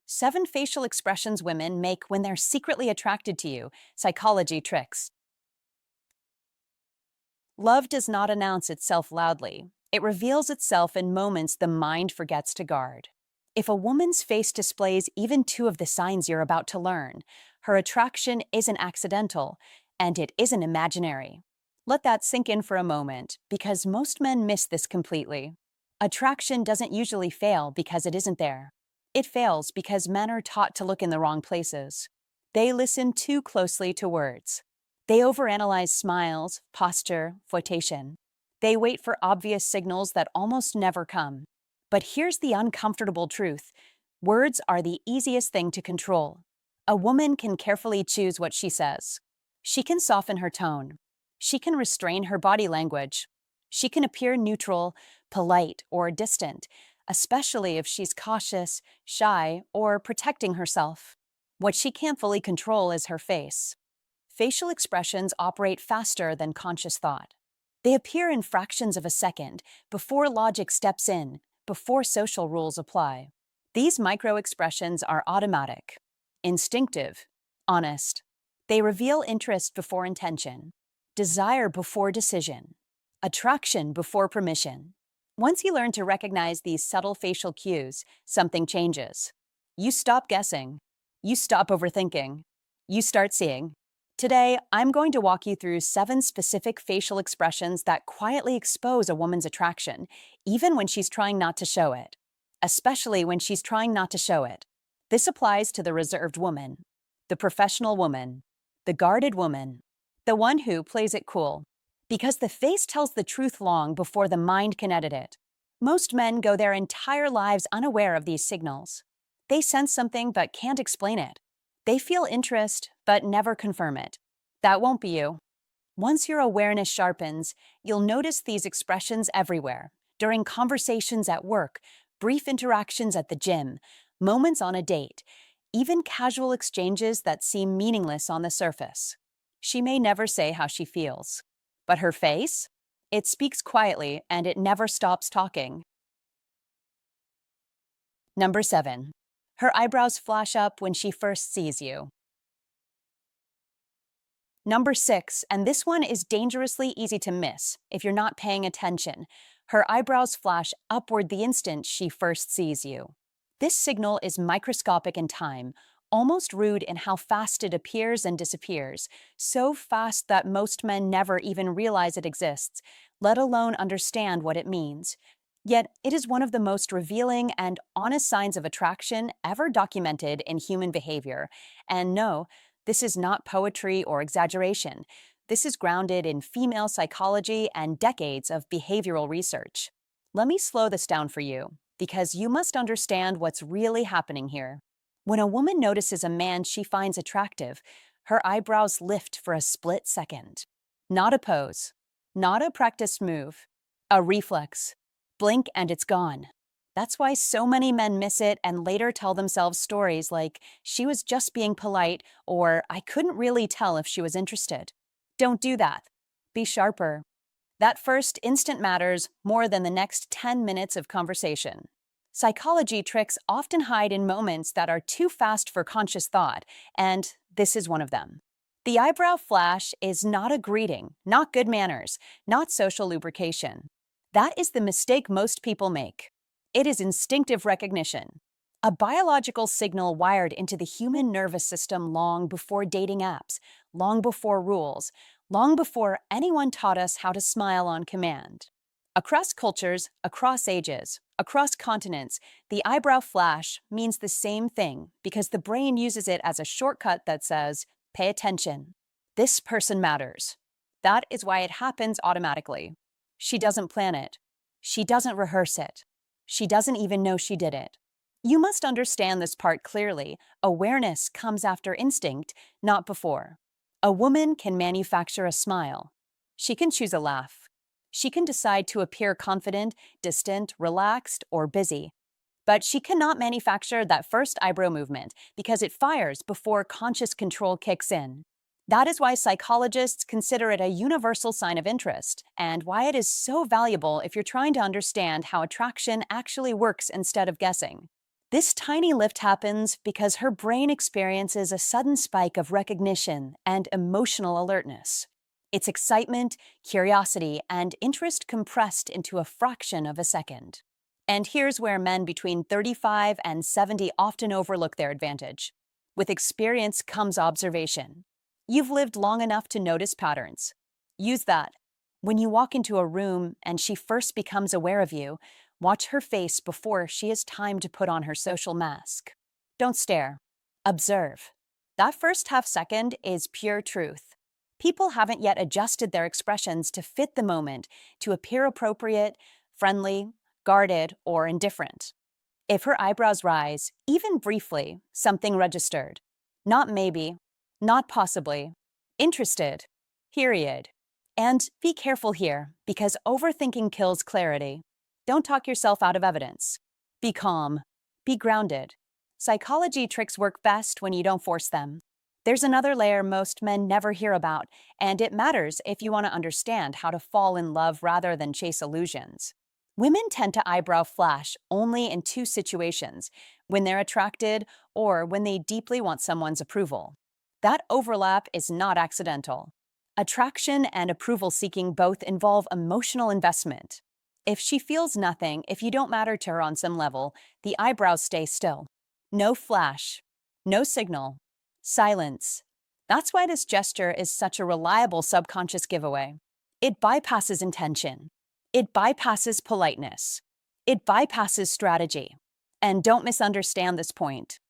7 facial expressions women make when they're secretly attracted to you. Psychology tricks. Love does not announce itself loudly. It reveals itself in moments the mind forgets to guard. If a woman's face displays even 2 of the signs you're about to learn, her attraction isn't accidental, and it isn't imaginary. Let that sink in for a moment, because most men miss this completely. Attraction doesn't usually fail because it isn't there. It fails because men are taught to look in the wrong places. They listen too closely to words. They overanalyze smiles, posture, flirtation. They wait for obvious signals that almost never come. But here's the uncomfortable truth. Words are the easiest thing to control. A woman can carefully choose what she says. She can soften her tone. She can restrain her body language. She can appear neutral, polite, or distant, especially if she's cautious, shy, or protecting herself. What she can't fully control is her face. Facial expressions operate faster than conscious thought. They appear in fractions of a second, before logic steps in, before social rules apply. These micro-expressions are automatic, instinctive, honest. They reveal interest before intention, desire before decision, attraction before permission. Once you learn to recognize these subtle facial cues, something changes. You stop guessing. You stop overthinking. You start seeing. Today, I'm going to walk you through 7 specific facial expressions that quietly expose a woman's attraction, even when she's trying not to show it. Especially when she's trying not to show it. This applies to the reserved woman, the professional woman, the guarded woman, the one who plays it cool. Because the face tells the truth long before the mind can edit it. Most men go their entire lives unaware of these signals. They sense something but can't explain it. They feel interest but never confirm it. That won't be you. Once your awareness sharpens, you'll notice these expressions everywhere. During conversations at work, brief interactions at the gym, moments on a date, even casual exchanges that seem meaningless on the surface. She may never say how she feels. But her face? It speaks quietly and it never stops talking. Number 7. Her eyebrows flash up when she first sees you. Number 6, and this one is dangerously easy to miss if you're not paying attention. Her eyebrows flash upward the instant she first sees you. This signal is microscopic in time, almost rude in how fast it appears and disappears, so fast that most men never even realize it exists, let alone understand what it means. Yet, it is one of the most revealing and honest signs of attraction ever documented in human behavior. And no, this is not poetry or exaggeration. This is grounded in female psychology and decades of behavioral research. Let me slow this down for you, because you must understand what's really happening here. When a woman notices a man she finds attractive, her eyebrows lift for a split second. Not a pose, not a practiced move, a reflex. Blink and it's gone. That's why so many men miss it and later tell themselves stories like, "She was just being polite," or "I couldn't really tell if she was interested." Don't do that. Be sharper. That first instant matters more than the next 10 minutes of conversation. Psychology tricks often hide in moments that are too fast for conscious thought, and this is one of them. The eyebrow flash is not a greeting, not good manners, not social lubrication. That is the mistake most people make. It is instinctive recognition, a biological signal wired into the human nervous system long before dating apps, long before rules, long before anyone taught us how to smile on command. Across cultures, across ages, across continents, the eyebrow flash means the same thing because the brain uses it as a shortcut that says, "Pay attention. This person matters." That is why it happens automatically. She doesn't plan it. She doesn't rehearse it. She doesn't even know she did it. You must understand this part clearly. Awareness comes after instinct, not before. A woman can manufacture a smile. She can choose a laugh. She can decide to appear confident, distant, relaxed, or busy. But she cannot manufacture that first eyebrow movement because it fires before conscious control kicks in. That is why psychologists consider it a universal sign of interest, and why it is so valuable if you're trying to understand how attraction actually works instead of guessing. This tiny lift happens because her brain experiences a sudden spike of recognition and emotional alertness. It's excitement, curiosity, and interest compressed into a fraction of a second. And here's where men between 35 and 70 often overlook their advantage. With experience comes observation. You've lived long enough to notice patterns. Use that. When you walk into a room and she first becomes aware of you, watch her face before she has time to put on her social mask. Don't stare. Observe. That first half second is pure truth. People haven't yet adjusted their expressions to fit the moment, to appear appropriate, friendly, guarded, or indifferent. If her eyebrows rise, even briefly, something registered. Not maybe, not possibly, interested, period. And be careful here, because overthinking kills clarity. Don't talk yourself out of evidence. Be calm. Be grounded. Psychology tricks work best when you don't force them. There's another layer most men never hear about, and it matters if you want to understand how to fall in love rather than chase illusions. Women tend to eyebrow flash only in two situations, when they're attracted or when they deeply want someone's approval. That overlap is not accidental. Attraction and approval seeking both involve emotional investment. If she feels nothing, if you don't matter to her on some level, the eyebrows stay still. No flash, no signal, silence. That's why this gesture is such a reliable subconscious giveaway. It bypasses intention. It bypasses politeness. It bypasses strategy. And don't misunderstand this point.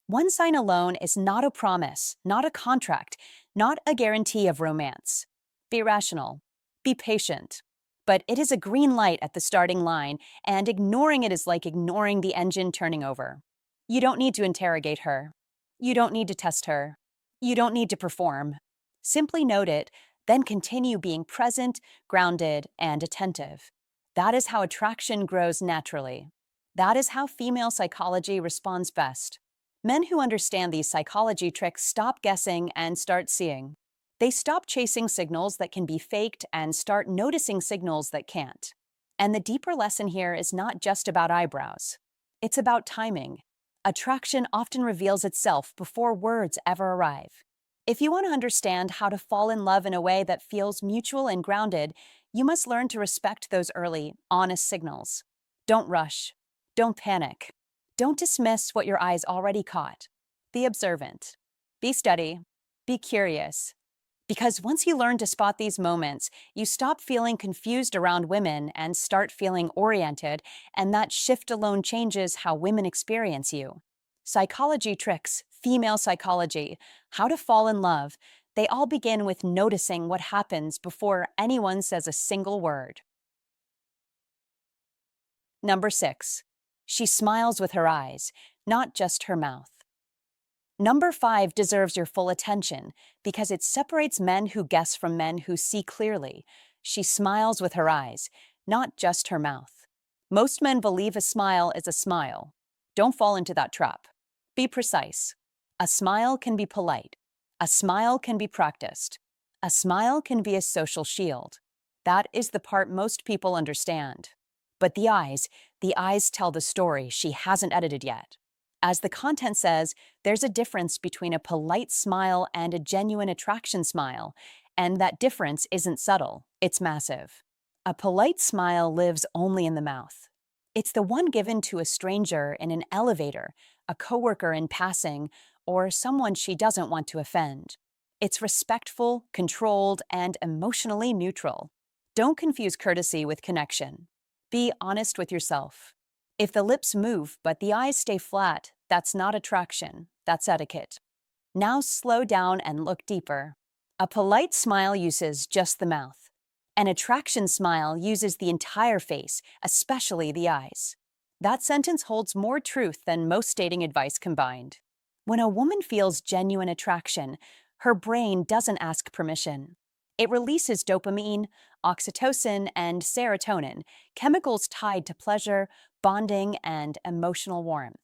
One sign alone is not a promise, not a contract, not a guarantee of romance. Be rational. Be patient. But it is a green light at the starting line, and ignoring it is like ignoring the engine turning over. You don't need to interrogate her. You don't need to test her. You don't need to perform. Simply note it, then continue being present, grounded, and attentive. That is how attraction grows naturally. That is how female psychology responds best. Men who understand these psychology tricks stop guessing and start seeing. They stop chasing signals that can be faked and start noticing signals that can't. And the deeper lesson here is not just about eyebrows. It's about timing. Attraction often reveals itself before words ever arrive. If you want to understand how to fall in love in a way that feels mutual and grounded, you must learn to respect those early, honest signals. Don't rush. Don't panic. Don't dismiss what your eyes already caught. Be observant. Be steady. Be curious. Because once you learn to spot these moments, you stop feeling confused around women and start feeling oriented, and that shift alone changes how women experience you. Psychology tricks, female psychology, how to fall in love, they all begin with noticing what happens before anyone says a single word. Number 6. She smiles with her eyes, not just her mouth. Number 5 deserves your full attention because it separates men who guess from men who see clearly. She smiles with her eyes, not just her mouth. Most men believe a smile is a smile. Don't fall into that trap. Be precise. A smile can be polite. A smile can be practiced. A smile can be a social shield. That is the part most people understand. But the eyes tell the story she hasn't edited yet. As the content says, there's a difference between a polite smile and a genuine attraction smile, and that difference isn't subtle, it's massive. A polite smile lives only in the mouth. It's the one given to a stranger in an elevator, a coworker in passing, or someone she doesn't want to offend. It's respectful, controlled, and emotionally neutral. Don't confuse courtesy with connection. Be honest with yourself. If the lips move but the eyes stay flat, that's not attraction, that's etiquette. Now slow down and look deeper. A polite smile uses just the mouth. An attraction smile uses the entire face, especially the eyes. That sentence holds more truth than most dating advice combined. When a woman feels genuine attraction, her brain doesn't ask permission. It releases dopamine, oxytocin, and serotonin, chemicals tied to pleasure, bonding, and emotional warmth.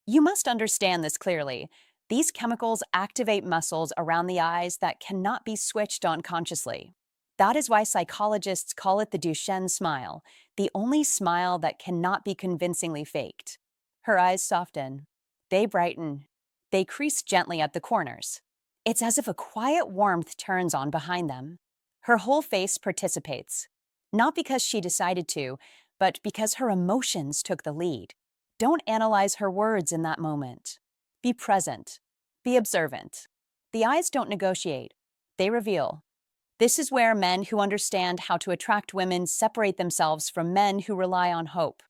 You must understand this clearly. These chemicals activate muscles around the eyes that cannot be switched on consciously. That is why psychologists call it the Duchenne smile, the only smile that cannot be convincingly faked. Her eyes soften. They brighten. They crease gently at the corners. It's as if a quiet warmth turns on behind them. Her whole face participates, not because she decided to, but because her emotions took the lead. Don't analyze her words in that moment. Be present. Be observant. The eyes don't negotiate. They reveal. This is where men who understand how to attract women separate themselves from men who rely on hope.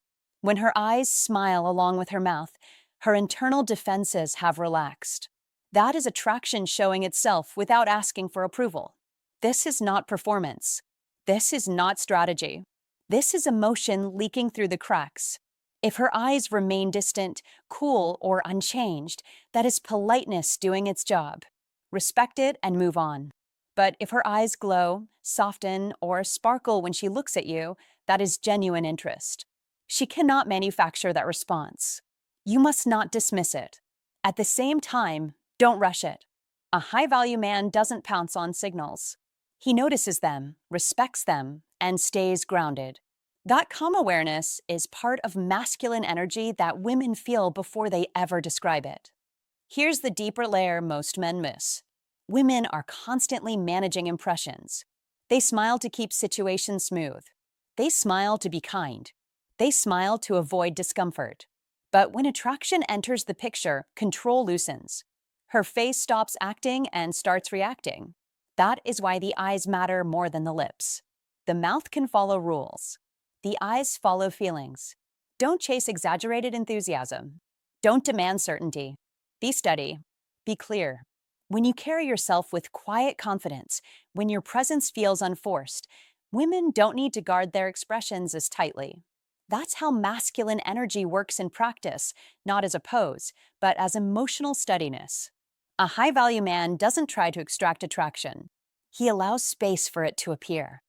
When her eyes smile along with her mouth, her internal defenses have relaxed. That is attraction showing itself without asking for approval. This is not performance. This is not strategy. This is emotion leaking through the cracks. If her eyes remain distant, cool, or unchanged, that is politeness doing its job. Respect it and move on. But if her eyes glow, soften, or sparkle when she looks at you, that is genuine interest. She cannot manufacture that response. You must not dismiss it. At the same time, don't rush it. A high-value man doesn't pounce on signals. He notices them, respects them, and stays grounded. That calm awareness is part of masculine energy that women feel before they ever describe it. Here's the deeper layer most men miss. Women are constantly managing impressions. They smile to keep situations smooth. They smile to be kind. They smile to avoid discomfort. But when attraction enters the picture, control loosens. Her face stops acting and starts reacting. That is why the eyes matter more than the lips. The mouth can follow rules. The eyes follow feelings. Don't chase exaggerated enthusiasm. Don't demand certainty. Be steady. Be clear. When you carry yourself with quiet confidence, when your presence feels unforced, women don't need to guard their expressions as tightly. That's how masculine energy works in practice, not as a pose, but as emotional steadiness. A high-value man doesn't try to extract attraction. He allows space for it to appear.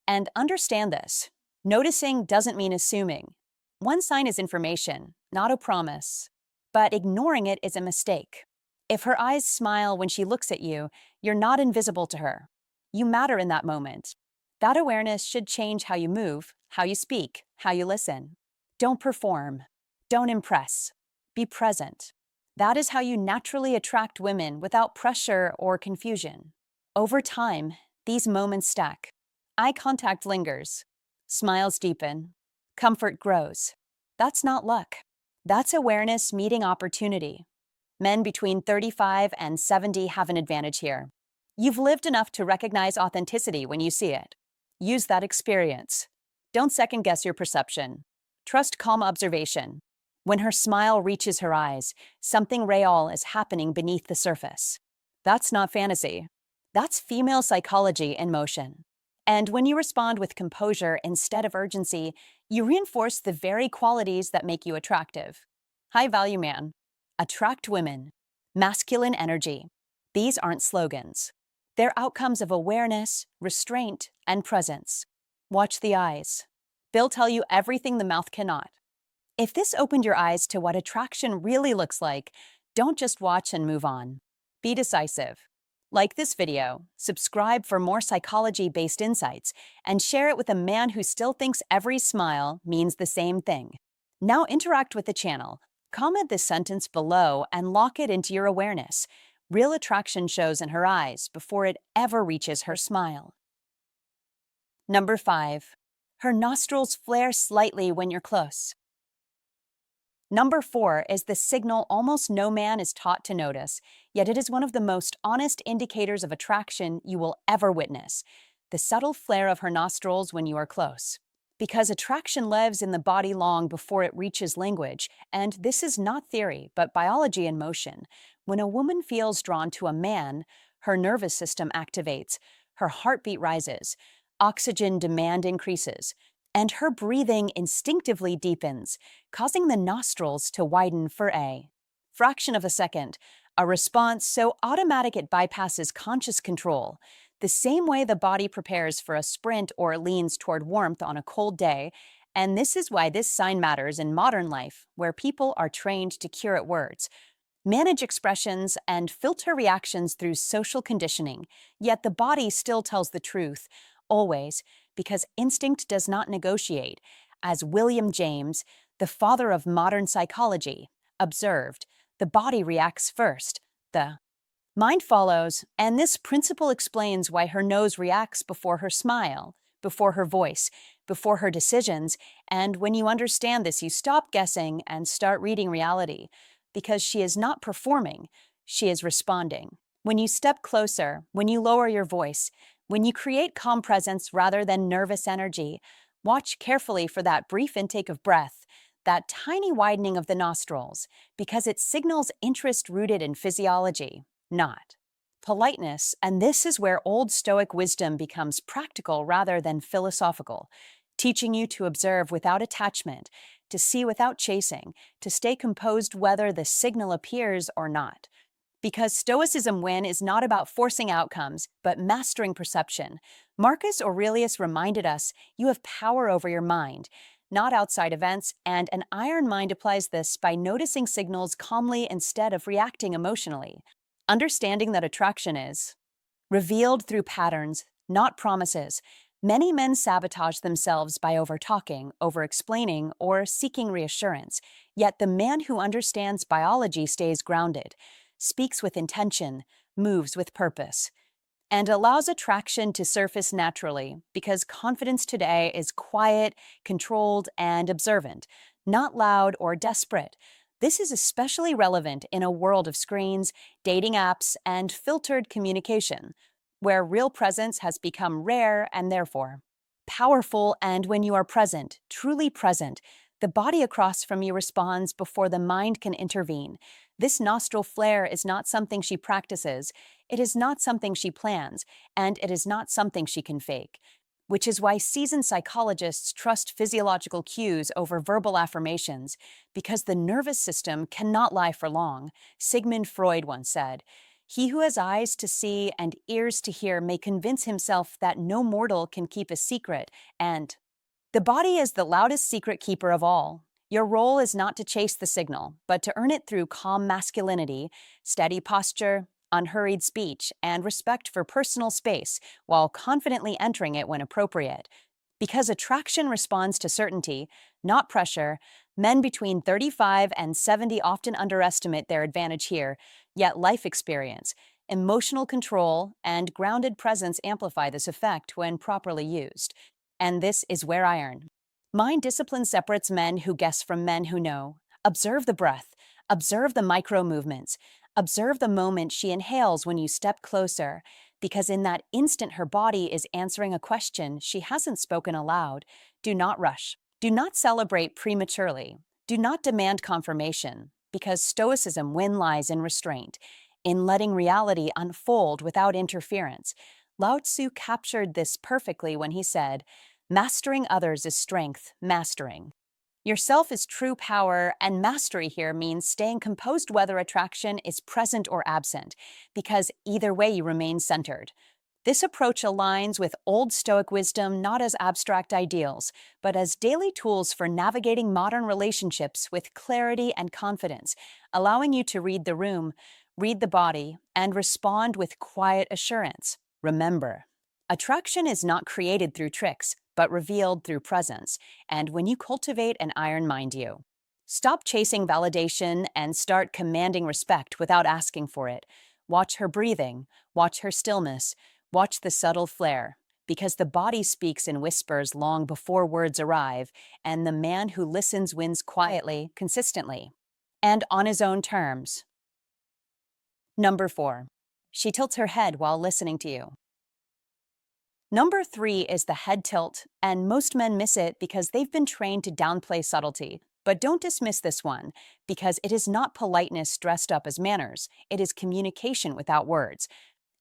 And understand this. Noticing doesn't mean assuming. One sign is information, not a promise. But ignoring it is a mistake. If her eyes smile when she looks at you, you're not invisible to her. You matter in that moment. That awareness should change how you move, how you speak, how you listen. Don't perform. Don't impress. Be present. That is how you naturally attract women without pressure or confusion. Over time, these moments stack. Eye contact lingers. Smiles deepen. Comfort grows. That's not luck. That's awareness meeting opportunity. Men between 35 and 70 have an advantage here. You've lived enough to recognize authenticity when you see it. Use that experience. Don't second-guess your perception. Trust calm observation. When her smile reaches her eyes, something real is happening beneath the surface. That's not fantasy. That's female psychology in motion. And when you respond with composure instead of urgency, you reinforce the very qualities that make you attractive. High-value man. Attract women. Masculine energy. These aren't slogans. They're outcomes of awareness, restraint, and presence. Watch the eyes. They'll tell you everything the mouth cannot. If this opened your eyes to what attraction really looks like, don't just watch and move on. Be decisive. Like this video, subscribe for more psychology-based insights, and share it with a man who still thinks every smile means the same thing. Now interact with the channel. Comment this sentence below and lock it into your awareness. Real attraction shows in her eyes before it ever reaches her smile. Number 5. Her nostrils flare slightly when you're close. Number 4 is the signal almost no man is taught to notice, yet it is one of the most honest indicators of attraction you will ever witness: the subtle flare of her nostrils when you are close. Because attraction lives in the body long before it reaches language, and this is not theory, but biology in motion. When a woman feels drawn to a man, her nervous system activates, her heartbeat rises, oxygen demand increases, and her breathing instinctively deepens, causing the nostrils to widen for a fraction of a second, a response so automatic it bypasses conscious control. The same way the body prepares for a sprint or leans toward warmth on a cold day, and this is why this sign matters in modern life, where people are trained to curate words, manage expressions, and filter reactions through social conditioning, yet the body still tells the truth, always, because instinct does not negotiate. As William James, the father of modern psychology, observed, the body reacts first, the mind follows, and this principle explains why her nose reacts before her smile, before her voice, before her decisions, and when you understand this, you stop guessing and start reading reality, because she is not performing, she is responding. When you step closer, when you lower your voice, when you create calm presence rather than nervous energy, watch carefully for that brief intake of breath, that tiny widening of the nostrils, because it signals interest rooted in physiology, not politeness. And this is where Old Stoic wisdom becomes practical rather than philosophical, teaching you to observe without attachment, to see without chasing, to stay composed whether the signal appears or not. Because Stoicism win is not about forcing outcomes, but mastering perception. Marcus Aurelius reminded us you have power over your mind, not outside events, and an iron mind applies this by noticing signals calmly instead of reacting emotionally. Understanding that attraction is revealed through patterns, not promises. Many men sabotage themselves by over-talking, over-explaining, or seeking reassurance. Yet the man who understands biology stays grounded, speaks with intention, moves with purpose, and allows attraction to surface naturally, because confidence today is quiet, controlled, and observant, not loud or desperate. This is especially relevant in a world of screens, dating apps, and filtered communication, where real presence has become rare and therefore powerful. And when you are present, truly present, the body across from you responds before the mind can intervene. This nostril flare is not something she practices, it is not something she plans, and it is not something she can fake. Which is why seasoned psychologists trust physiological cues over verbal affirmations, because the nervous system cannot lie for long. Sigmund Freud once said, "He who has eyes to see and ears to hear may convince himself that no mortal can keep a secret," and the body is the loudest secret keeper of all. Your role is not to chase the signal, but to earn it through calm masculinity, steady posture, unhurried speech, and respect for personal space, while confidently entering it when appropriate. Because attraction responds to certainty, not pressure, men between 35 and 70 often underestimate their advantage here, yet life experience, emotional control, and grounded presence amplify this effect when properly used. And this is where iron mind discipline separates men who guess from men who know. Observe the breath, observe the micro movements, observe the moment she inhales when you step closer, because in that instant her body is answering a question she hasn't spoken aloud. Do not rush. Do not celebrate prematurely. Do not demand confirmation, because Stoicism win lies in restraint, in letting reality unfold without interference. Lao Tzu captured this perfectly when he said, "Mastering others is strength, mastering yourself is true power," and mastery here means staying composed whether attraction is present or absent, because either way you remain centered. This approach aligns with Old Stoic wisdom not as abstract ideals, but as daily tools for navigating modern relationships with clarity and confidence, allowing you to read the room, read the body, and respond with quiet assurance. Remember, attraction is not created through tricks, but revealed through presence, and when you cultivate an iron mind you. Stop chasing validation and start commanding respect without asking for it. Watch her breathing, watch her stillness, watch the subtle flare, because the body speaks in whispers long before words arrive, and the man who listens wins quietly, consistently, and on his own terms. Number 4. She tilts her head while listening to you. Number 3 is the head tilt, and most men miss it because they've been trained to downplay subtlety. But don't dismiss this one, because it is not politeness dressed up as manners. It is communication without words.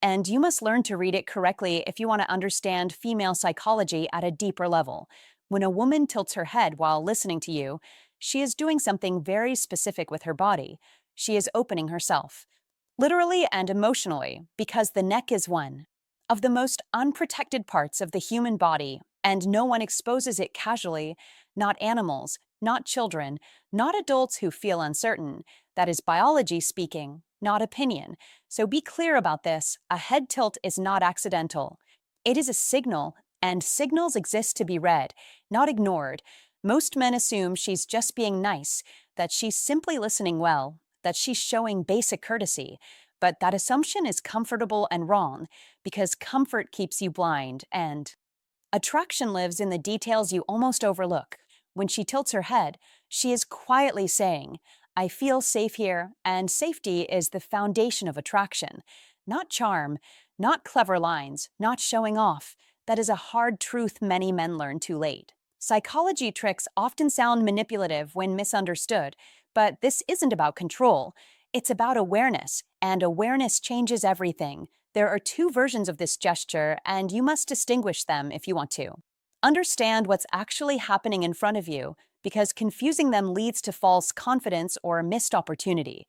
And you must learn to read it correctly if you want to understand female psychology at a deeper level. When a woman tilts her head while listening to you, she is doing something very specific with her body. She is opening herself, literally and emotionally, because the neck is one of the most unprotected parts of the human body, and no one exposes it casually, not animals, not children, not adults who feel uncertain. That is biology speaking, not opinion. So be clear about this. A head tilt is not accidental. It is a signal, and signals exist to be read, not ignored. Most men assume she's just being nice, that she's simply listening well, that she's showing basic courtesy. But that assumption is comfortable and wrong because comfort keeps you blind, and attraction lives in the details you almost overlook. When she tilts her head, she is quietly saying, I feel safe here, and safety is the foundation of attraction. Not charm, not clever lines, not showing off. That is a hard truth many men learn too late. Psychology tricks often sound manipulative when misunderstood, but this isn't about control. It's about awareness, and awareness changes everything. There are two versions of this gesture, and you must distinguish them if you want to. Understand what's actually happening in front of you, because confusing them leads to false confidence or missed opportunity.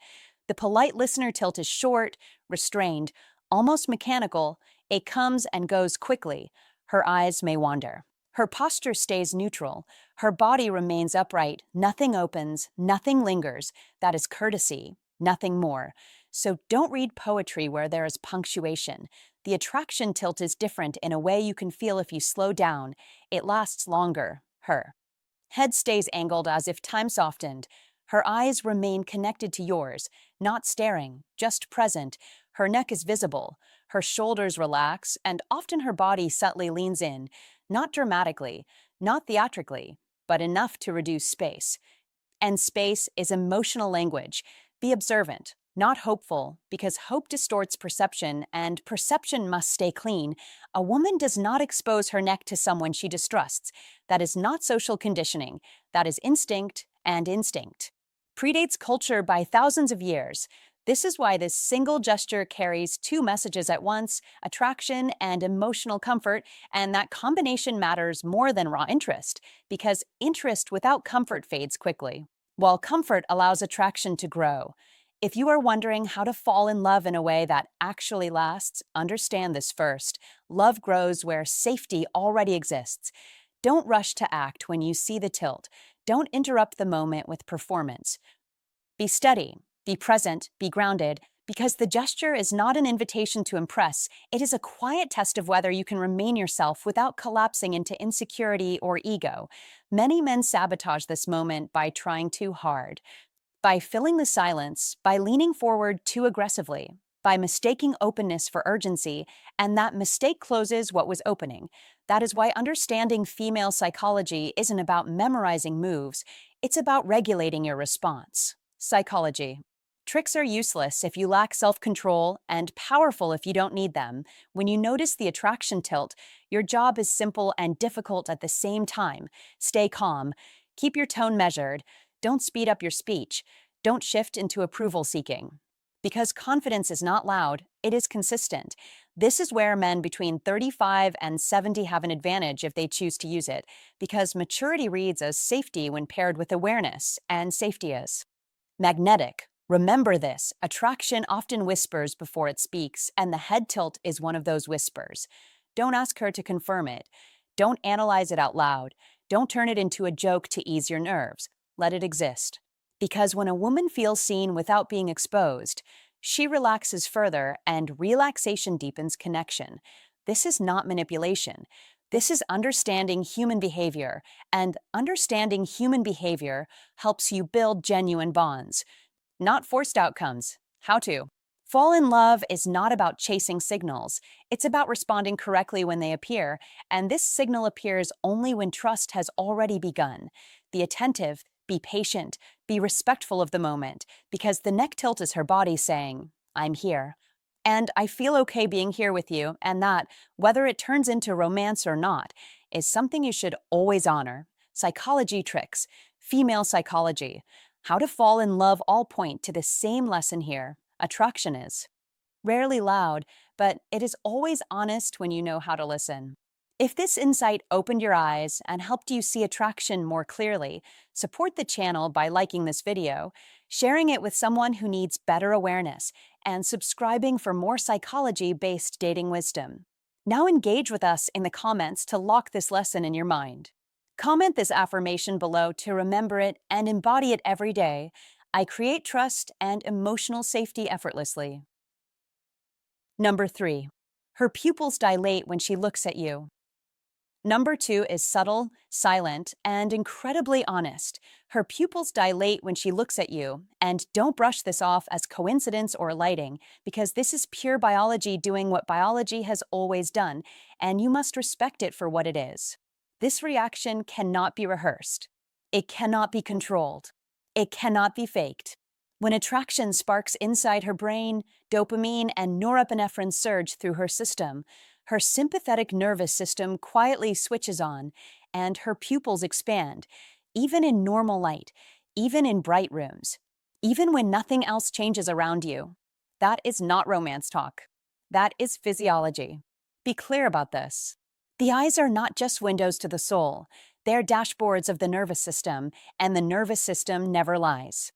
The polite listener tilt is short, restrained, almost mechanical. It comes and goes quickly. Her eyes may wander. Her posture stays neutral. Her body remains upright. Nothing opens, nothing lingers. That is courtesy, nothing more. So don't read poetry where there is punctuation. The attraction tilt is different in a way you can feel if you slow down. It lasts longer. Her head stays angled as if time softened. Her eyes remain connected to yours, not staring, just present. Her neck is visible. Her shoulders relax, and often her body subtly leans in, not dramatically, not theatrically, but enough to reduce space. And space is emotional language. Be observant, not hopeful, because hope distorts perception, and perception must stay clean. A woman does not expose her neck to someone she distrusts. That is not social conditioning. That is instinct, and instinct predates culture by thousands of years. This is why this single gesture carries two messages at once: attraction and emotional comfort, and that combination matters more than raw interest, because interest without comfort fades quickly, while comfort allows attraction to grow. If you are wondering how to fall in love in a way that actually lasts, understand this first. Love grows where safety already exists. Don't rush to act when you see the tilt. Don't interrupt the moment with performance. Be steady, be present, be grounded, because the gesture is not an invitation to impress. It is a quiet test of whether you can remain yourself without collapsing into insecurity or ego. Many men sabotage this moment by trying too hard, by filling the silence, by leaning forward too aggressively, by mistaking openness for urgency, and that mistake closes what was opening. That is why understanding female psychology isn't about memorizing moves, it's about regulating your response. Psychology. Tricks are useless if you lack self-control, and powerful if you don't need them. When you notice the attraction tilt, your job is simple and difficult at the same time. Stay calm. Keep your tone measured. Don't speed up your speech. Don't shift into approval seeking. Because confidence is not loud, it is consistent. This is where men between 35 and 70 have an advantage if they choose to use it, because maturity reads as safety when paired with awareness, and safety is magnetic. Remember this: attraction often whispers before it speaks, and the head tilt is one of those whispers. Don't ask her to confirm it. Don't analyze it out loud. Don't turn it into a joke to ease your nerves. Let it exist. Because when a woman feels seen without being exposed, she relaxes further, and relaxation deepens connection. This is not manipulation. This is understanding human behavior, and understanding human behavior helps you build genuine bonds, not forced outcomes. How to? Fall in love is not about chasing signals. It's about responding correctly when they appear, and this signal appears only when trust has already begun. Be attentive, be patient, be respectful of the moment, because the neck tilt is her body saying, I'm here. And I feel okay being here with you, and that, whether it turns into romance or not, is something you should always honor. Psychology tricks, female psychology. How to fall in love all point to the same lesson here. Attraction is rarely loud, but it is always honest when you know how to listen. If this insight opened your eyes and helped you see attraction more clearly, support the channel by liking this video, sharing it with someone who needs better awareness, and subscribing for more psychology-based dating wisdom. Now engage with us in the comments to lock this lesson in your mind. Comment this affirmation below to remember it and embody it every day. I create trust and emotional safety effortlessly. Number 3. Her pupils dilate when she looks at you. Number two is subtle, silent, and incredibly honest. Her pupils dilate when she looks at you, and don't brush this off as coincidence or lighting, because this is pure biology doing what biology has always done, and you must respect it for what it is. This reaction cannot be rehearsed. It cannot be controlled. It cannot be faked. When attraction sparks inside her brain, dopamine and norepinephrine surge through her system. Her sympathetic nervous system quietly switches on, and her pupils expand, even in normal light, even in bright rooms, even when nothing else changes around you. That is not romance talk. That is physiology. Be clear about this. The eyes are not just windows to the soul, they're dashboards of the nervous system, and the nervous system never lies.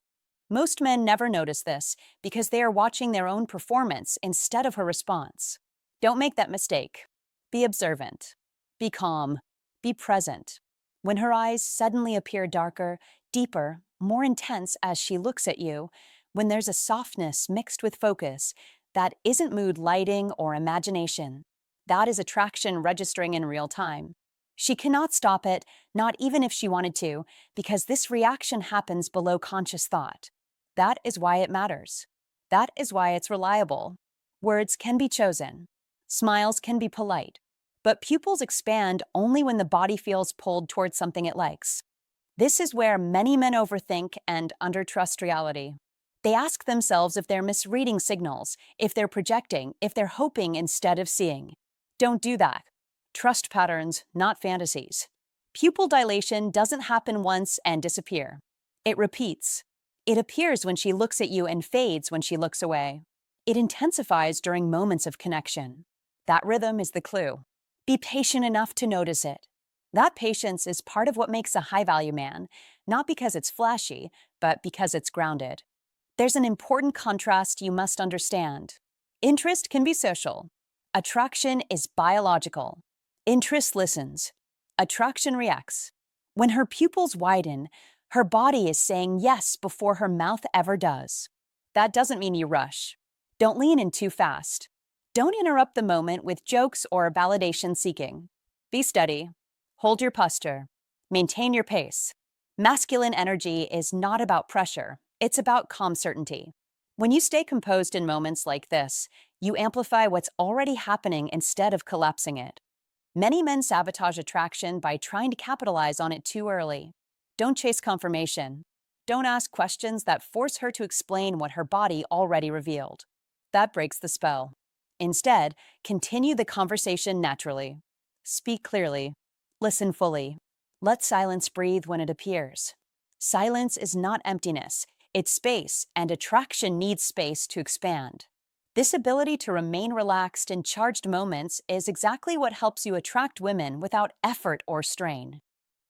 Most men never notice this because they are watching their own performance instead of her response. Don't make that mistake. Be observant. Be calm. Be present. When her eyes suddenly appear darker, deeper, more intense as she looks at you, when there's a softness mixed with focus, that isn't mood lighting or imagination. That is attraction registering in real time. She cannot stop it, not even if she wanted to, because this reaction happens below conscious thought. That is why it matters. That is why it's reliable. Words can be chosen. Smiles can be polite, but pupils expand only when the body feels pulled towards something it likes. This is where many men overthink and undertrust reality. They ask themselves if they're misreading signals, if they're projecting, if they're hoping instead of seeing. Don't do that. Trust patterns, not fantasies. Pupil dilation doesn't happen once and disappear. It repeats. It appears when she looks at you and fades when she looks away. It intensifies during moments of connection. That rhythm is the clue. Be patient enough to notice it. That patience is part of what makes a high-value man, not because it's flashy, but because it's grounded. There's an important contrast you must understand. Interest can be social. Attraction is biological. Interest listens. Attraction reacts. When her pupils widen, her body is saying yes before her mouth ever does. That doesn't mean you rush. Don't lean in too fast. Don't interrupt the moment with jokes or validation seeking. Be steady. Hold your posture. Maintain your pace. Masculine energy is not about pressure. It's about calm certainty. When you stay composed in moments like this, you amplify what's already happening instead of collapsing it. Many men sabotage attraction by trying to capitalize on it too early. Don't chase confirmation. Don't ask questions that force her to explain what her body already revealed. That breaks the spell. Instead, continue the conversation naturally. Speak clearly. Listen fully. Let silence breathe when it appears. Silence is not emptiness. It's space, and attraction needs space to expand. This ability to remain relaxed in charged moments is exactly what helps you attract women without effort or strain.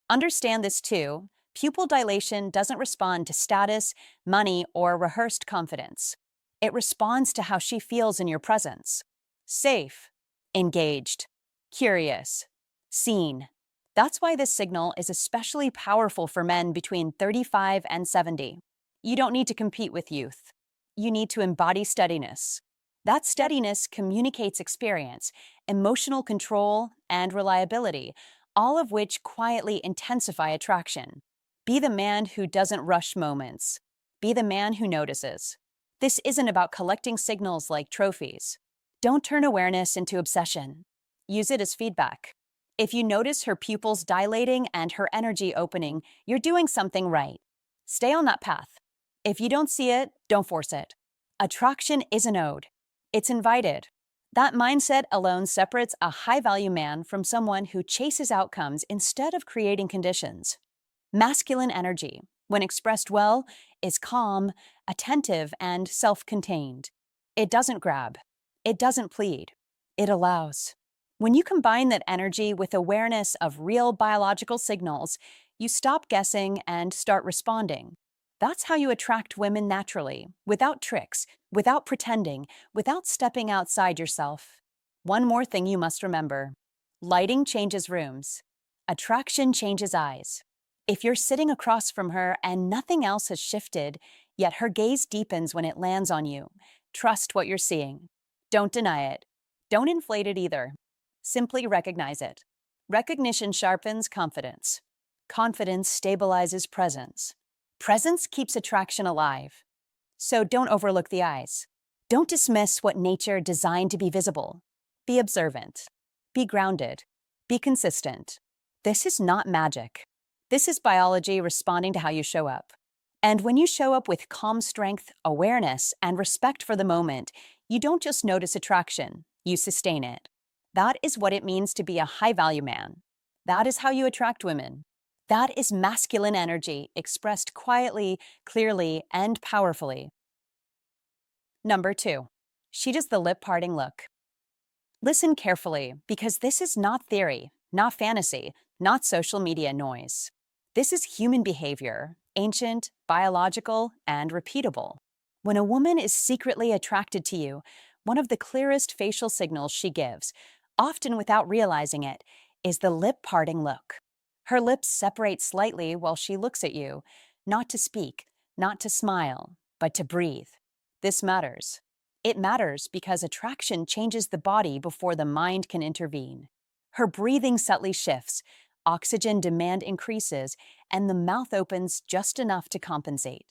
Understand this too. Pupil dilation doesn't respond to status, money, or rehearsed confidence. It responds to how she feels in your presence. Safe, engaged, curious, seen. That's why this signal is especially powerful for men between 35 and 70. You don't need to compete with youth. You need to embody steadiness. That steadiness communicates experience, emotional control, and reliability, all of which quietly intensify attraction. Be the man who doesn't rush moments. Be the man who notices. This isn't about collecting signals like trophies. Don't turn awareness into obsession. Use it as feedback. If you notice her pupils dilating and her energy opening, you're doing something right. Stay on that path. If you don't see it, don't force it. Attraction is an ode. It's invited. That mindset alone separates a high-value man from someone who chases outcomes instead of creating conditions. Masculine energy, when expressed well, is calm, attentive, and self-contained. It doesn't grab. It doesn't plead. It allows. When you combine that energy with awareness of real biological signals, you stop guessing and start responding. That's how you attract women naturally, without tricks, without pretending, without stepping outside yourself. One more thing you must remember. Lighting changes rooms. Attraction changes eyes. If you're sitting across from her and nothing else has shifted, yet her gaze deepens when it lands on you, trust what you're seeing. Don't deny it. Don't inflate it either. Simply recognize it. Recognition sharpens confidence. Confidence stabilizes presence. Presence keeps attraction alive. So don't overlook the eyes. Don't dismiss what nature designed to be visible. Be observant. Be grounded. Be consistent. This is not magic. This is biology responding to how you show up. And when you show up with calm strength, awareness, and respect for the moment, you don't just notice attraction, you sustain it. That is what it means to be a high-value man. That is how you attract women. That is masculine energy expressed quietly, clearly, and powerfully. Number 2. She does the lip-parting look. Listen carefully, because this is not theory, not fantasy, not social media noise. This is human behavior, ancient, biological, and repeatable. When a woman is secretly attracted to you, one of the clearest facial signals she gives, often without realizing it, is the lip-parting look. Her lips separate slightly while she looks at you, not to speak, not to smile, but to breathe. This matters. It matters because attraction changes the body before the mind can intervene. Her breathing subtly shifts, oxygen demand increases, and the mouth opens just enough to compensate.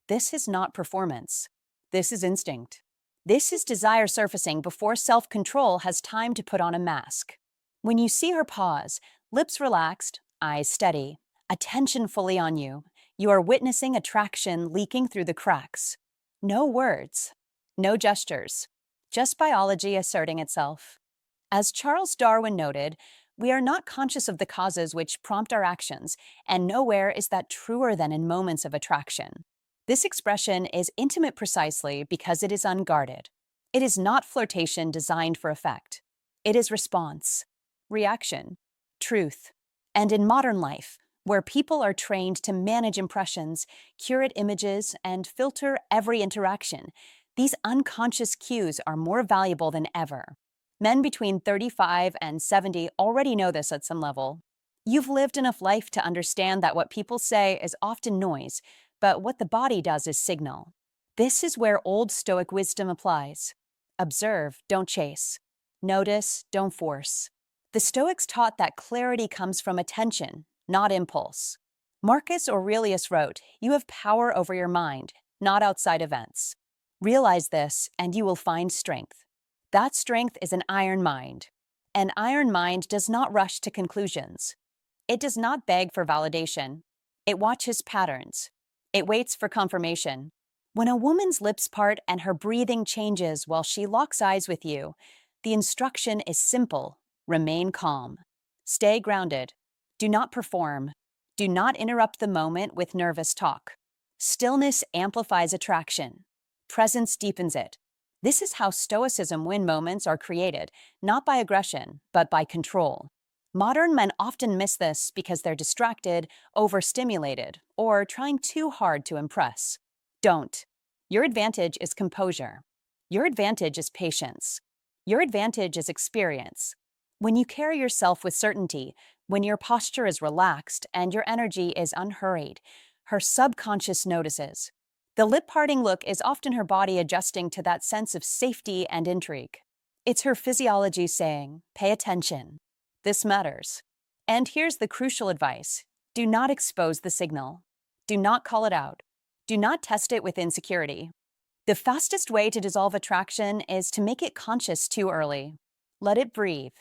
This is not performance. This is instinct. This is desire surfacing before self-control has time to put on a mask. When you see her pause, lips relaxed, eyes steady, attention fully on you, you are witnessing attraction leaking through the cracks. No words, no gestures, just biology asserting itself. As Charles Darwin noted, we are not conscious of the causes which prompt our actions, and nowhere is that truer than in moments of attraction. This expression is intimate precisely because it is unguarded. It is not flirtation designed for effect. It is response, reaction, truth. And in modern life, where people are trained to manage impressions, curate images, and filter every interaction, these unconscious cues are more valuable than ever. Men between 35 and 70 already know this at some level. You've lived enough life to understand that what people say is often noise, but what the body does is signal. This is where Old Stoic wisdom applies. Observe, don't chase. Notice, don't force. The Stoics taught that clarity comes from attention, not impulse. Marcus Aurelius wrote, "You have power over your mind, not outside events. Realize this, and you will find strength." That strength is an iron mind. An iron mind does not rush to conclusions. It does not beg for validation. It watches patterns. It waits for confirmation. When a woman's lips part and her breathing changes while she locks eyes with you, the instruction is simple: remain calm. Stay grounded. Do not perform. Do not interrupt the moment with nervous talk. Stillness amplifies attraction. Presence deepens it. This is how Stoicism win moments are created, not by aggression, but by control. Modern men often miss this because they're distracted, overstimulated, or trying too hard to impress. Don't. Your advantage is composure. Your advantage is patience. Your advantage is experience. When you carry yourself with certainty, when your posture is relaxed and your energy is unhurried, her subconscious notices. The lip-parting look is often her body adjusting to that sense of safety and intrigue. It's her physiology saying, "Pay attention. This matters." And here's the crucial advice. Do not expose the signal. Do not call it out. Do not test it with insecurity. The fastest way to dissolve attraction is to make it conscious too early. Let it breathe.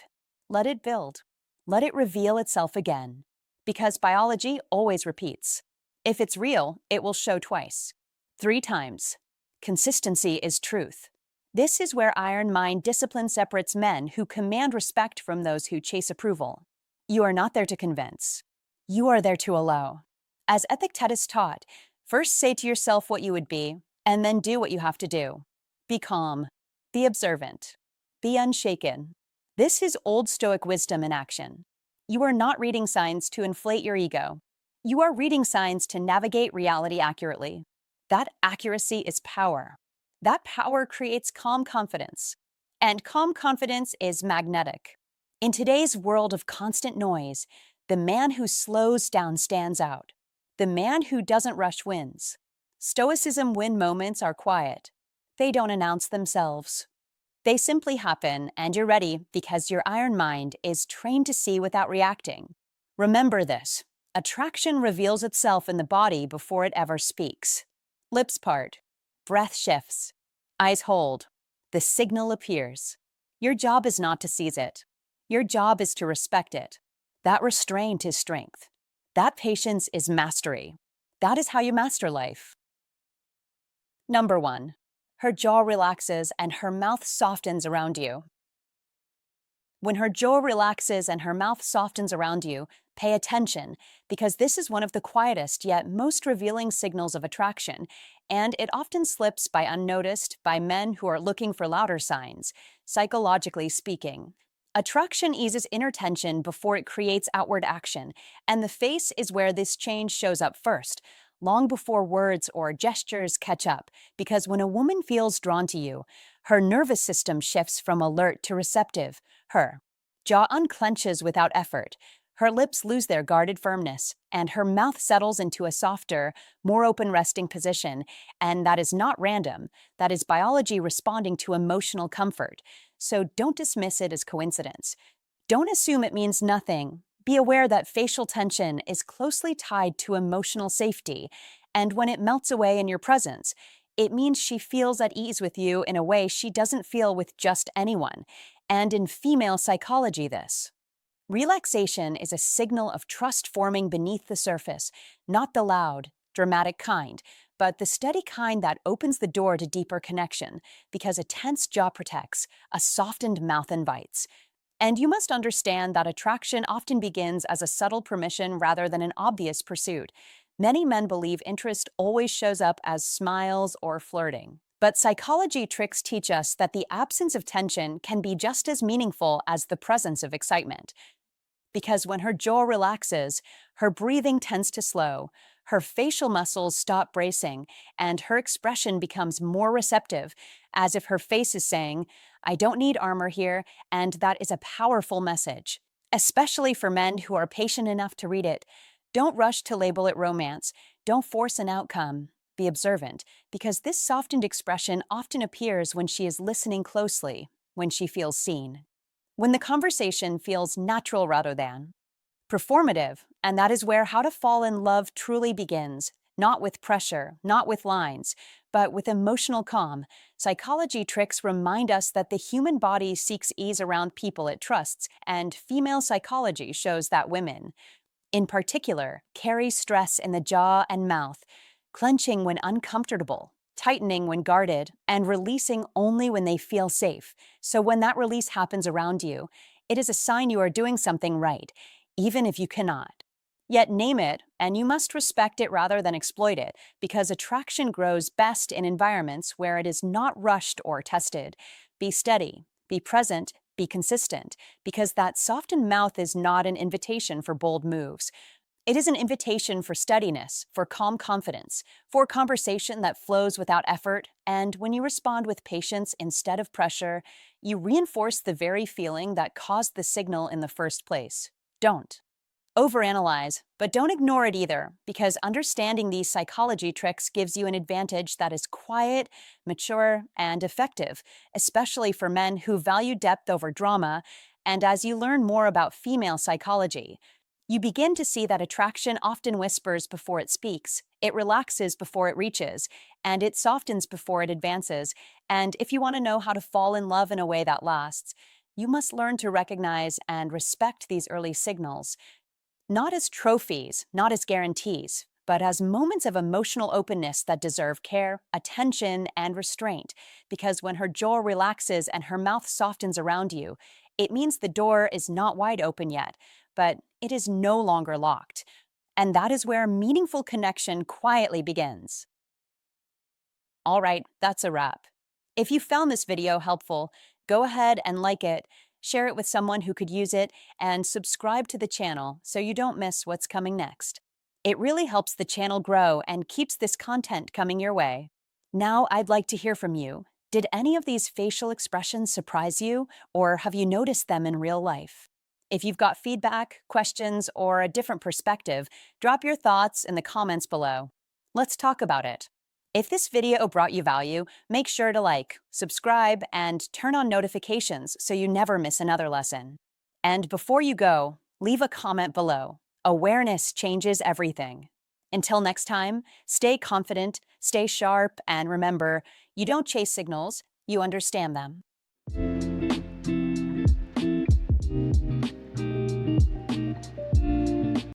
Let it build. Let it reveal itself again. Because biology always repeats. If it's real, it will show twice. 3 times. Consistency is truth. This is where iron mind discipline separates men who command respect from those who chase approval. You are not there to convince. You are there to allow. As Epictetus taught, first say to yourself what you would be, and then do what you have to do. Be calm. Be observant. Be unshaken. This is Old Stoic wisdom in action. You are not reading signs to inflate your ego. You are reading signs to navigate reality accurately. That accuracy is power. That power creates calm confidence. And calm confidence is magnetic. In today's world of constant noise, the man who slows down stands out. The man who doesn't rush wins. Stoicism win moments are quiet. They don't announce themselves. They simply happen, and you're ready because your iron mind is trained to see without reacting. Remember this: attraction reveals itself in the body before it ever speaks. Lips part, breath shifts, eyes hold. The signal appears. Your job is not to seize it. Your job is to respect it. That restraint is strength. That patience is mastery. That is how you master life. Number 1. Her jaw relaxes and her mouth softens around you. When her jaw relaxes and her mouth softens around you, pay attention, because this is one of the quietest yet most revealing signals of attraction, and it often slips by unnoticed by men who are looking for louder signs, psychologically speaking. Attraction eases inner tension before it creates outward action, and the face is where this change shows up first, long before words or gestures catch up, because when a woman feels drawn to you, her nervous system shifts from alert to receptive. Her jaw unclenches without effort. Her lips lose their guarded firmness, and her mouth settles into a softer, more open resting position. And that is not random. That is biology responding to emotional comfort. So don't dismiss it as coincidence. Don't assume it means nothing. Be aware that facial tension is closely tied to emotional safety, and when it melts away in your presence, it means she feels at ease with you in a way she doesn't feel with just anyone. And in female psychology, this relaxation is a signal of trust forming beneath the surface, not the loud, dramatic kind, but the steady kind that opens the door to deeper connection, because a tense jaw protects, a softened mouth invites. And you must understand that attraction often begins as a subtle permission rather than an obvious pursuit. Many men believe interest always shows up as smiles or flirting. But psychology tricks teach us that the absence of tension can be just as meaningful as the presence of excitement. Because when her jaw relaxes, her breathing tends to slow, her facial muscles stop bracing, and her expression becomes more receptive, as if her face is saying, "I don't need armor here," and that is a powerful message, especially for men who are patient enough to read it. Don't rush to label it romance. Don't force an outcome. Be observant, because this softened expression often appears when she is listening closely, when she feels seen, when the conversation feels natural rather than performative, and that is where how to fall in love truly begins, not with pressure, not with lines, but with emotional calm. Psychology tricks remind us that the human body seeks ease around people it trusts, and female psychology shows that women, in particular, carry stress in the jaw and mouth, clenching when uncomfortable, tightening when guarded, and releasing only when they feel safe. So when that release happens around you, it is a sign you are doing something right, even if you cannot. Yet name it, and you must respect it rather than exploit it, because attraction grows best in environments where it is not rushed or tested. Be steady, be present, be consistent, because that softened mouth is not an invitation for bold moves. It is an invitation for steadiness, for calm confidence, for conversation that flows without effort, and when you respond with patience instead of pressure, you reinforce the very feeling that caused the signal in the first place. Don't overanalyze, but don't ignore it either, because understanding these psychology tricks gives you an advantage that is quiet, mature, and effective, especially for men who value depth over drama. And as you learn more about female psychology, you begin to see that attraction often whispers before it speaks, it relaxes before it reaches, and it softens before it advances. And if you want to know how to fall in love in a way that lasts, you must learn to recognize and respect these early signals, not as trophies, not as guarantees, but as moments of emotional openness that deserve care, attention, and restraint. Because when her jaw relaxes and her mouth softens around you, it means the door is not wide open yet, but it is no longer locked. And that is where meaningful connection quietly begins. All right, that's a wrap. If you found this video helpful, go ahead and like it, share it with someone who could use it, and subscribe to the channel so you don't miss what's coming next. It really helps the channel grow and keeps this content coming your way. Now I'd like to hear from you. Did any of these facial expressions surprise you, or have you noticed them in real life? If you've got feedback, questions, or a different perspective, drop your thoughts in the comments below. Let's talk about it. If this video brought you value, make sure to like, subscribe, and turn on notifications so you never miss another lesson. And before you go, leave a comment below. Awareness changes everything. Until next time, stay confident, stay sharp, and remember, you don't chase signals, you understand them.